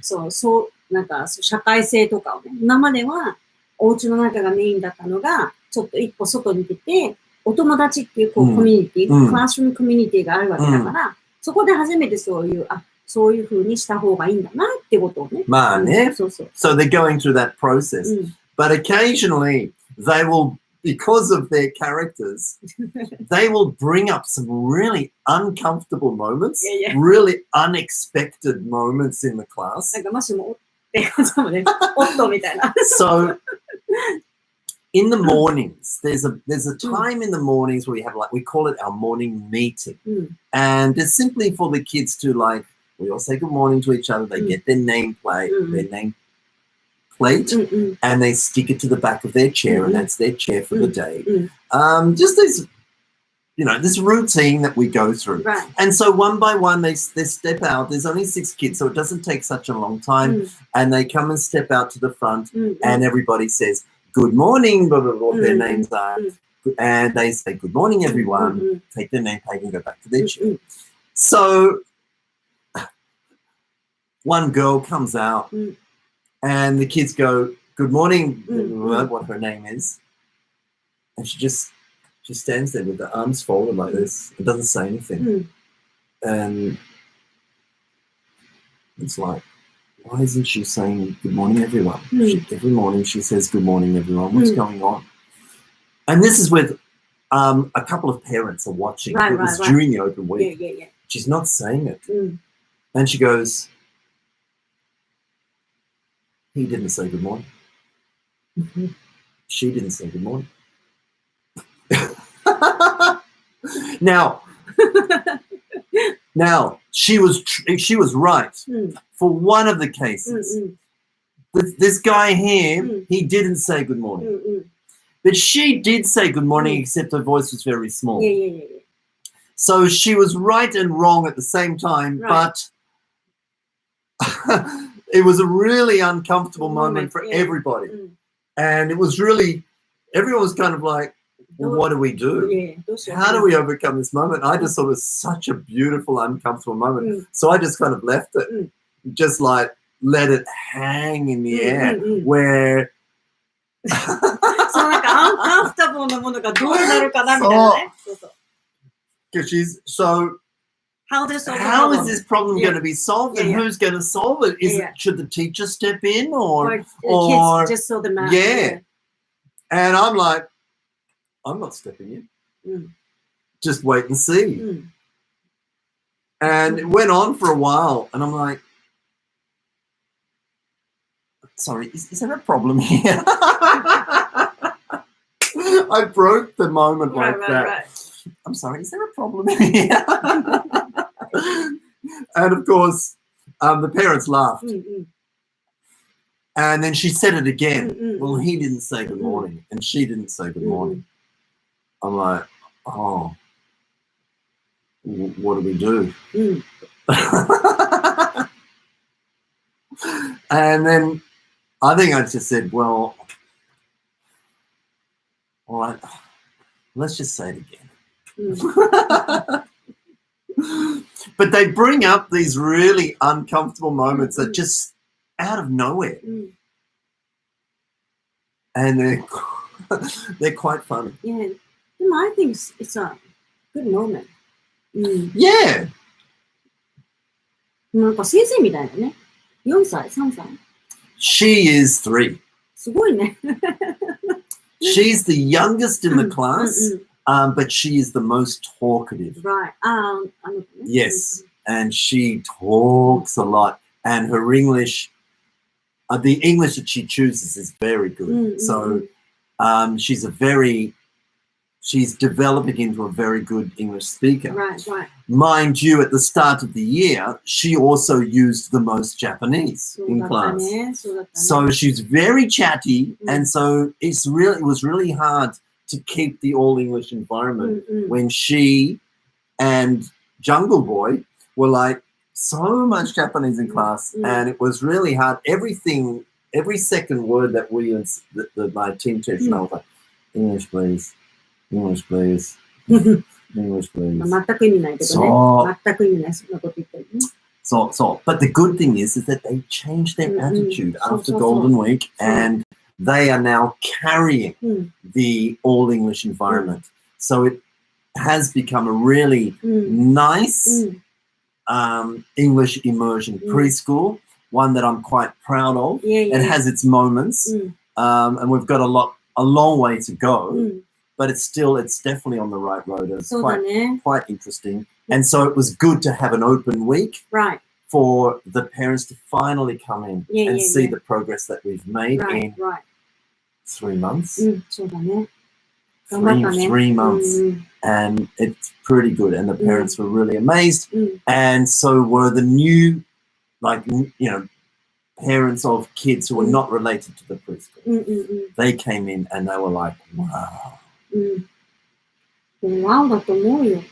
なんか社会性とかをね、今まではお家の中がメインだったのが、ちょっと一歩外に出て、お友達っていうこうコミュニティ、クラスルームコミュニティがあるわけだから、そこで初めてそういう風にした方がいいんだなってことをね。まあね。So they're going through that process. But occasionally they will, because of their characters, they will bring up some really uncomfortable moments, really unexpected moments in the class. So in the mornings, there's a time in the mornings where we have, like, we call it our morning meeting. And it's simply for the kids to, like, we all say good morning to each other. They get their nameplate, and they stick it to the back of their chair, and that's their chair for the day. Just this, this routine that we go through. And so one by one, they step out. There's only 6 kids, so it doesn't take such a long time. And they come and step out to the front, and everybody says, good morning, blah, blah, blah, what their names are. And they say, good morning, everyone. Take their name tag and go back to their chair. So one girl comes out, and the kids go, good morning, what her name is. And she stands there with her arms folded like this and doesn't say anything. And it's like, why isn't she saying good morning, everyone? Every morning she says good morning, everyone. What's going on? And this is with a couple of parents are watching. It was during the open week. She's not saying it. And she goes, he didn't say good morning. She didn't say good morning. Now, she was right for one of the cases. This guy here, he didn't say good morning. But she did say good morning, except her voice was very small. So she was right and wrong at the same time, but it was a really uncomfortable moment for everybody. And it was really, everyone was kind of like, well, what do we do? How do we overcome this moment? I just thought it was such a beautiful, uncomfortable moment. So I just kind of left it, just like let it hang in the air where そうなんかアンカンフタブルなものがどうなるかなみたいなね。そうそう。Because she's so How is this problem going to be solved and who's going to solve it? Should the teacher step in or kids just saw the math? Yeah. And I'm like, I'm not stepping in. Just wait and see. And it went on for a while and I'm like, sorry, is there a problem here? I broke the moment like that. Right. I'm sorry, is there a problem here? And of course, the parents laughed. And then she said it again. Well, he didn't say good morning and she didn't say good morning. I'm like, oh, what do we do? And then I think I just said, well, all right, let's just say it again. But they bring up these really uncomfortable moments that just out of nowhere. And they're quite funny. Yeah. I think it's a good moment. Yeah. なんか先生みたいだね。4歳、3歳。She is 3. すごいね。She's the youngest in the class, but she is the most talkative. Right. Yes. And she talks a lot. And her English, the English that she chooses is very good. So she's developing into a very good English speaker. Right. Mind you, at the start of the year, she also used the most Japanese in class. So she's very chatty, and so it was really hard to keep the all English environment when she and Jungle Boy were like so much Japanese in class, and it was really hard. Every second word that my team teacher was like, English please, English please, English please. 全く意味ないけどね。全く意味ないそんなこと言ってるね。So, but the good thing is that they changed their attitude after Golden Week, and they are now carrying the all English environment. So it has become a really nice English immersion preschool, one that I'm quite proud of. It has its moments, and we've got a long way to go, but it's definitely on the right road. It's quite interesting. And so it was good to have an open week for the parents to finally come in and see the progress that we've made in 3 months. そうだね。 3 months. And it's pretty good. And the parents were really amazed. And so were the new, parents of kids who were not related to the preschool. They came in and they were like, wow. ワオだと思うよ。よ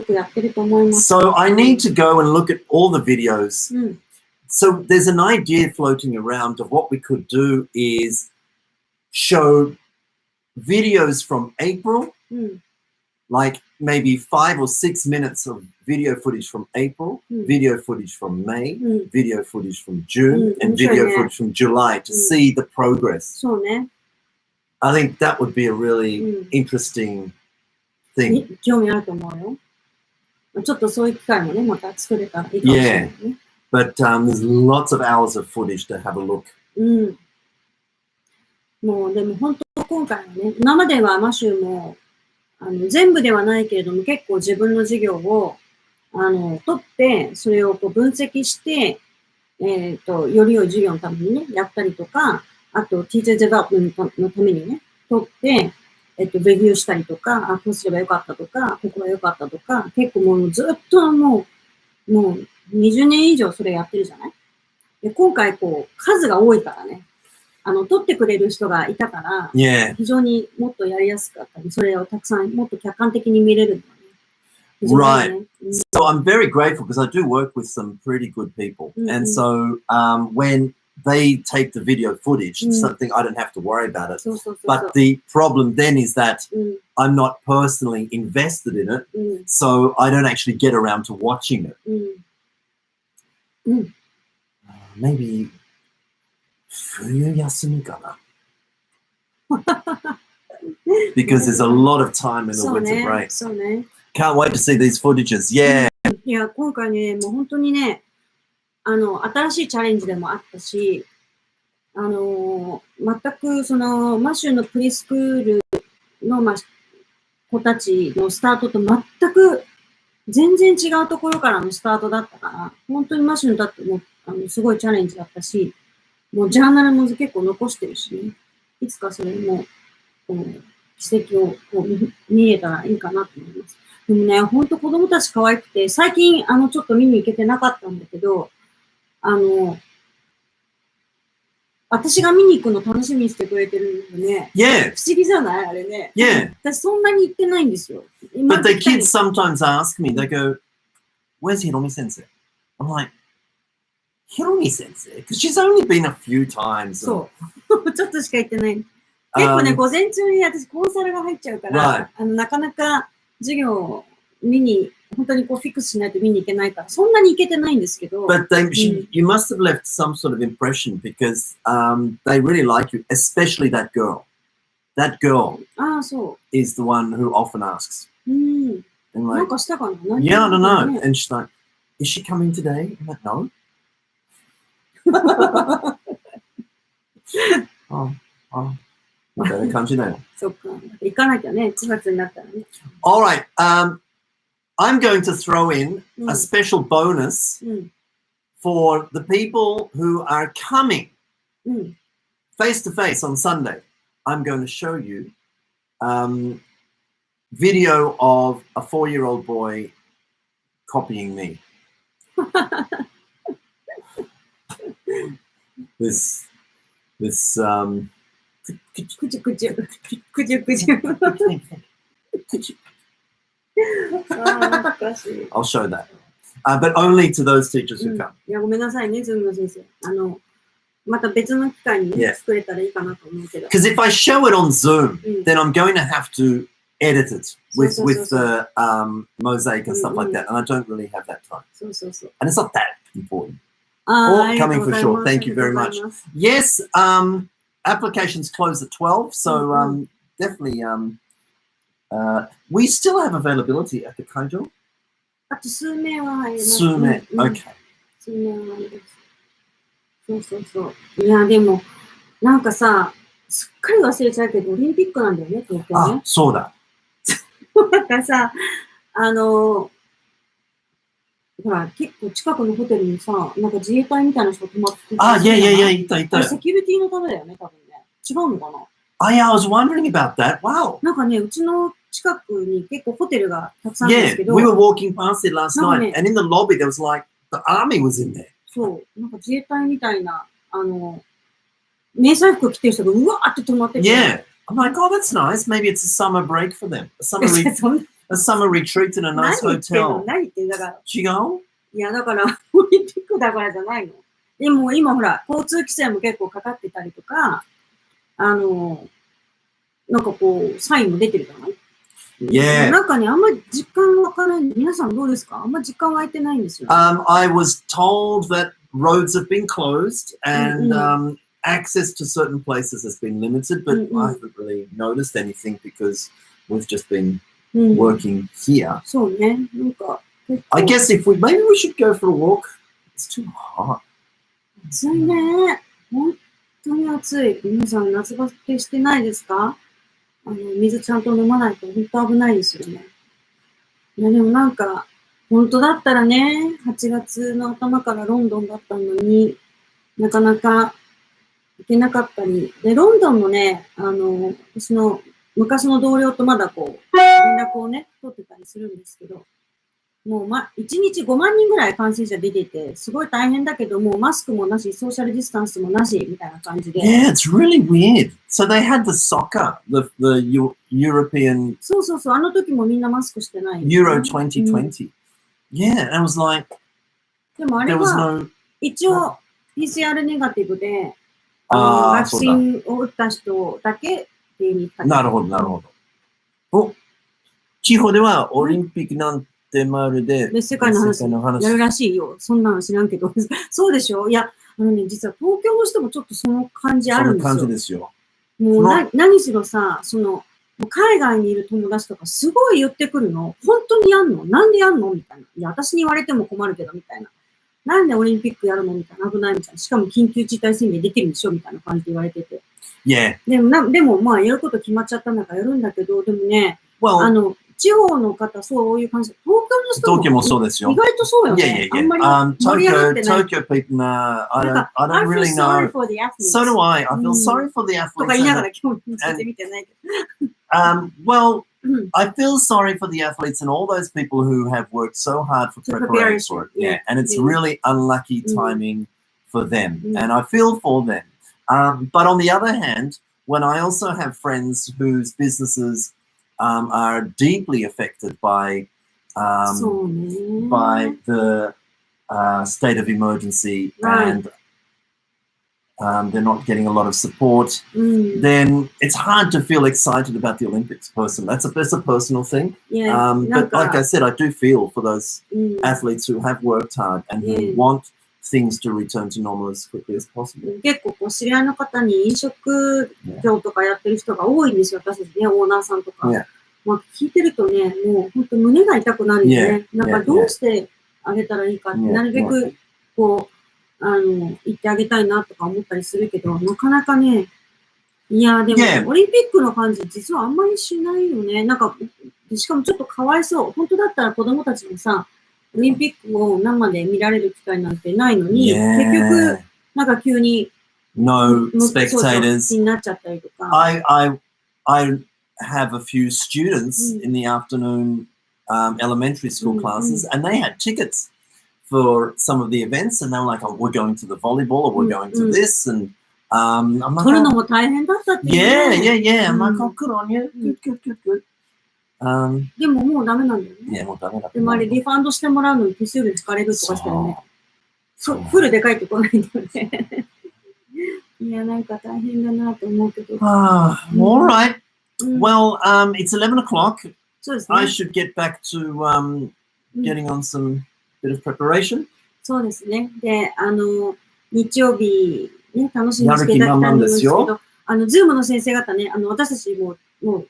くやってると思います。 So I need to go and look at all the videos. So there's an idea floating around of what we could do is show videos from April, like maybe 5 or 6 minutes of video footage from April, video footage from May, video footage from June, and video footage from July to see the progress. そうね。 I think that would be a really interesting thing. 興味あると思うよ。ちょっとそういう機会もね、また作れたらいいかもしれないね。But there's lots of hours of footage to have a look. もうでも本当今回はね、今まではマシューも全部ではないけれども結構自分の授業を取ってそれをこう分析して、より良い授業のためにねやったりとか、あとティーチャーデベロップメントのためにね取って、レビューしたりとか、こうすればよかったとか、ここがよかったとか、結構もうずっともう20年以上それやってるじゃない？で今回こう数が多いからね。取ってくれる人がいたから、非常にもっとやりやすかったり、それをたくさんもっと客観的に見れるのね。Right. So I'm very grateful because I do work with some pretty good people. And so when they take the video footage. It's something I don't have to worry about it. But the problem then is that I'm not personally invested in it, so I don't actually get around to watching it. Maybe 冬休みかな because there's a lot of time in the winter break. Can't wait to see these footages. Yeah. いや、今回ね、もう本当にね、新しいチャレンジでもあったし、全くその、マシューのプリスクールの、子たちのスタートと全く全然違うところからのスタートだったから、本当にマシューにとってもすごいチャレンジだったし、もうジャーナルも結構残してるし、ね、いつかそれも、奇跡をこう見れたらいいかなと思います。でもね、本当子供たち可愛くて、最近ちょっと見に行けてなかったんだけど、私が見に行くの楽しみにしてくれてるのね。Yeah. 不思議じゃないあれね。Yeah. 私そんなに行ってないんですよ。But the kids sometimes ask me, they go, where's Hiromi sensei? I'm like, Hiromi sensei? Because she's only been a few times. そう。ちょっとしか行ってない。結構ね、午前中に私コンサルが入っちゃうから、なかなか授業を見に、本当にこうフィックスしないと見に行けないから、そんなに行けてないんですけど。But you must have left some sort of impression because they really like you, especially that girl. That girl is the one who often asks. And like, なんかしたかな Yeah, I don't know. And she's like, is she coming today? I'm like, no. oh. みたいな感じだよ。そっか。行かなきゃね、9月になったらね。All right. I'm going to throw in a special bonus for the people who are coming face to face on Sunday. I'm going to show you video of a 4-year-old boy copying me. This くじゅくじゅ。I'll show that. But only to those teachers who come. いや、ごめんなさいね、ズームの先生。また別の機会に作れたらいいかなと思うけど。Because if I show it on Zoom, then I'm going to have to edit it with the mosaic and stuff like that. And I don't really have that time. And it's not that important. Coming for sure. Thank you very much. Yes, applications close at 12. So definitely, we still have availability at the Kaijo. あと数名は入ります。数名、OK。数名は入ります。そう。いや、でも、なんかさ、すっかり忘れちゃうけど、オリンピックなんだよね、東京ね。あ、そうだ。なんかさ、ほら、結構近くのホテルにさ、なんか自衛隊みたいな人泊まってた。いや、いた。セキュリティのためだよね、多分ね。違うのかな？Yeah, I was wondering about that. Wow. なんかね、うちの近くに結構ホテルがたくさんあるんですけど。Yeah, we were walking past it last night, and in the lobby there was like the army was in there. そう、なんか自衛隊みたいな迷彩服着てる人がうわーって泊まってて。Yeah, I'm like, oh, that's nice. Maybe it's a summer break for them. A summer retreat in a nice hotel. 何言ってんだから。違う？いやだからオリンピックだからじゃないの。でも今ほら交通規制も結構かかってたりとか。なんかこう、サインも出てるじゃない？ Yeah. なんかね、あんまり実感湧かない。皆さんどうですか？あんまり実感湧いてないんですよ。I was told that roads have been closed and access to certain places has been limited, but I haven't really noticed anything because we've just been working here. そうね。なんか。I guess maybe we should go for a walk. It's too hot. 暑いね。本当に暑い。皆さん夏バテしてないですか？水ちゃんと飲まないと本当危ないですよね。いやでもなんか、本当だったらね、8月の頭からロンドンだったのになかなか行けなかったり。で、ロンドンもね、私の昔の同僚とまだこう、連絡をね、取ってたりするんですけど、もう1日5万人ぐらい感染者出てて、すごい大変だけど、もうマスクもなし、ソーシャルディスタンスもなし、みたいな感じで。Yeah, it's really weird. So they had the soccer, the European... そう、あの時もみんなマスクしてない。Euro 2020. Yeah, and I was like, でもあれは、一応、PCR ネガティブで、ああ、ワクチンを打った人だけっていうに。なるほど、なるほど。お、地方ではオリンピックなんてまるで、世界の話やるらしいよ。そんなの知らんけど。そうでしょ？いや、実は東京の人もちょっとその感じあるんですよ。その感じですよ。もう何しろさ、海外にいる友達とかすごい言ってくるの。本当にやんの？なんでやんのみたいな。いや、私に言われても困るけど、みたいな。なんでオリンピックやるのみたいな。危ないみたいな。しかも緊急事態宣言できるんでしょみたいな感じで言われてて。Yeah. でもまあ、やること決まっちゃったんだからやるんだけど、でもね、地方の方、そういう感じ。東京もそうですよ。意外とそうよね。あんまり盛り上がってない。Tokyo people, I don't really know. So do I. I feel sorry for the athletes. とか言いながら今日見てないけど。Well, I feel sorry for the athletes and all those people who have worked so hard for preparing for it. Yeah, and it's really unlucky timing for them, and I feel for them. But on the other hand, when I also have friends whose businesses are deeply affected by the state of emergency and they're not getting a lot of support, then it's hard to feel excited about the Olympics personally. That's a personal thing. Yeah, but like I said, I do feel for those athletes who have worked hard and who want things to return to normal as quickly as possible. 結構知り合いの方に飲食業とかやってる人が多いんですよ、私たちね、オーナーさんとか。まあ、聞いてるとね、もう本当胸が痛くなるよね。なんかどうしてあげたらいいかって、なるべくこう、言ってあげたいなとか思ったりするけど、なかなかね、いや、でも、オリンピックの感じ、実はあんまりしないよね。なんか、しかもちょっとかわいそう。本当だったら子供たちもさ、オリンピックを生で見られる機会なんてないのに、結局、なんか急に、No spectators. になっちゃったりとか。I have a few students in the afternoon elementary school classes, and they had tickets for some of the events, and they were like, "Oh, we're going to the volleyball, or we're going to this," and I'm like, 取るのも大変だったっていうね。Yeah. I'm like, "Oh, good on you. Good." でももうダメなんだよね。いや、もうダメだ。でもあれリファンドしてもらうのに手数料引かれるとかしたよね。フルで帰ってこないんだよね。いや、なんか大変だなと思うけど。All right. Well, it's 11 o'clock. そうですね。I should get back to getting on some bit of preparation. そうですね。で、日曜日、ね、楽しみにしていただきたいと思うんですけど、ズームの先生方ね、私たちもう、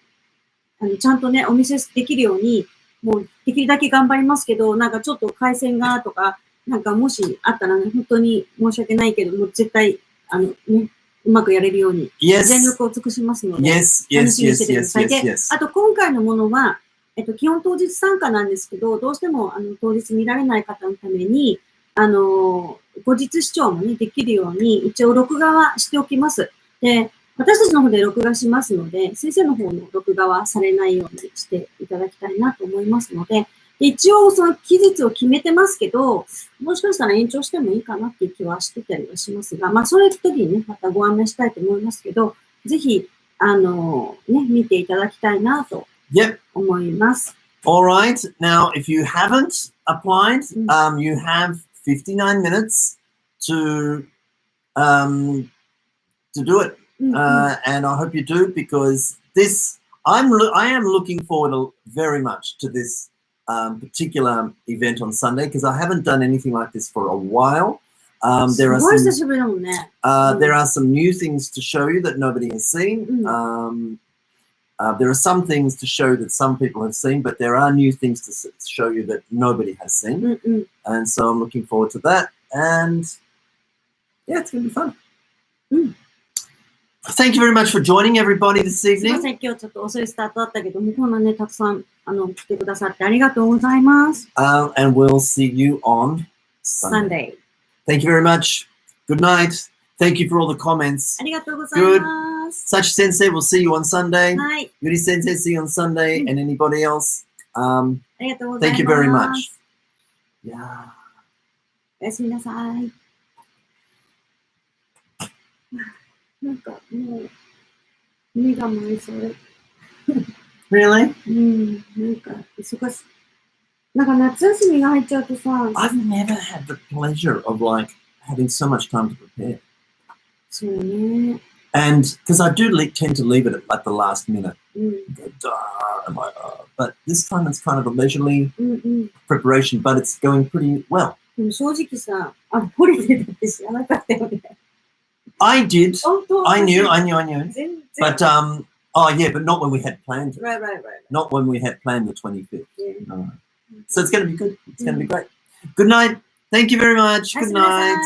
ちゃんとね、お見せできるように、もう、できるだけ頑張りますけど、なんかちょっと回線がとか、なんかもしあったらね、本当に申し訳ないけど、もう絶対、ね、うまくやれるように、全力を尽くしますので、楽しみにしててください。で、あと今回のものは、基本当日参加なんですけど、どうしても、当日見られない方のために、後日視聴もね、できるように、一応録画はしておきます。で、私たちの方で録画しますので、先生の方の録画はされないようにしていただきたいなと思いますので、一応その期日を決めてますけど、もしかしたら延長してもいいかなっていう気はしてたりはしますが、まあそういう時にね、またご案内したいと思いますけど、ぜひ、見ていただきたいなと思います。All right. Now, if you haven't applied, you have 59 minutes to do it. And I hope you do, because I am looking forward very much to this particular event on Sunday, because I haven't done anything like this for a while. There are some new things to show you that nobody has seen. There are some things to show that some people have seen, but there are new things to show you that nobody has seen. And so I'm looking forward to that. And yeah, it's going to be fun. Thank you very much for joining everybody this evening. すいません、今日ちょっと遅いスタートだったけど、こんなね、たくさん来てくださってありがとうございます。And we'll see you on Sunday. Thank you very much. Good night. Thank you for all the comments. ありがとうございます。Sachi Sensei, we'll see you on Sunday. はい。Yuri Sensei, see you on Sunday. And anybody else. ありがとうございます。Thank you very much. Yeah. おやすみなさい。なんかもう目が回りそう。Really? なんか忙しい。なんか夏休みが入っちゃうとさ。I've never had the pleasure of like having so much time to prepare. そうね。 And because I do tend to leave it at the last minute. うん。 But this time it's kind of a leisurely うんうん。 preparation, but it's going pretty well. でも正直さ、ホリデーだって知らなかったよね。 I did. 本当 I knew. 全然。 But oh yeah, but not when we had planned it. Right. Not when we had planned the 25th. Yeah. No. So it's going to be good. It's going to be great. Good night. Thank you very much. Good night.